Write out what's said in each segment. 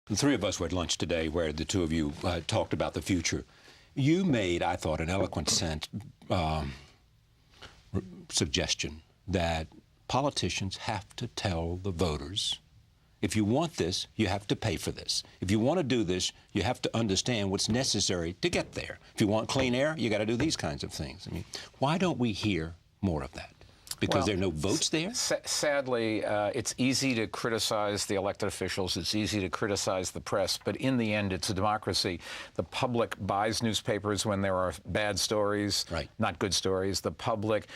The three of us were at lunch today where the two of you talked about the future. You made, I thought, an eloquent suggestion that politicians have to tell the voters, if you want this, you have to pay for this. If you want to do this, you have to understand what's necessary to get there. If you want clean air, you got to do these kinds of things. I mean, why don't we hear more of that? Because there are no votes there? Sadly, it's easy to criticize the elected officials. It's easy to criticize the press. But in the end, it's a democracy. The public buys newspapers when there are bad stories, right, not good stories. The public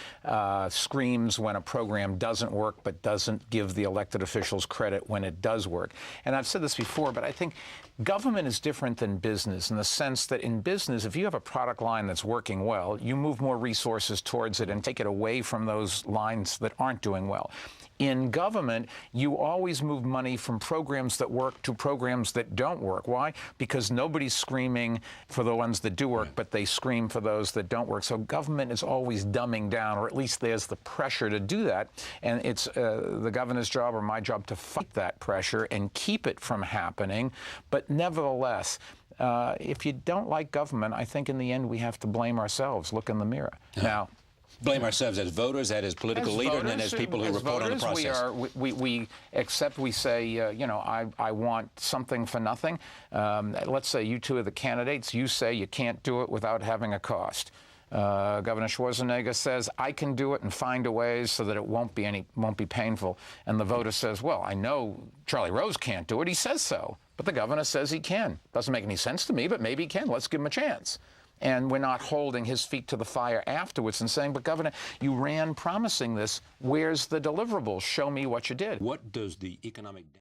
screams when a program doesn't work, but doesn't give the elected officials credit when it does work. And I've said this before, but I think government is different than business in the sense that in business, if you have a product line that's working well, you move more resources towards it and take it away from those lines that aren't doing well. In government, you always move money from programs that work to programs that don't work. Why? Because nobody's screaming for the ones that do work, right, but they scream for those that don't work. So government is always dumbing down, or at least there's the pressure to do that. And it's the governor's job or my job to fight that pressure and keep it from happening. But nevertheless, if you don't like government, I think in the end we have to blame ourselves. Look in the mirror. Yeah. Now, blame ourselves as voters, as political leaders, and then as people who report on the process. We accept, we say, you know, I want something for nothing. Let's say you two are the candidates. You say you can't do it without having a cost. Governor Schwarzenegger says, I can do it and find a way so that it won't be painful. And the voter says, well, I know Charlie Rose can't do it. He says so. But the governor says he can. Doesn't make any sense to me, but maybe he can. Let's give him a chance. And we're not holding his feet to the fire afterwards and saying, but Governor, you ran promising this. Where's the deliverables? Show me what you did. What does the economic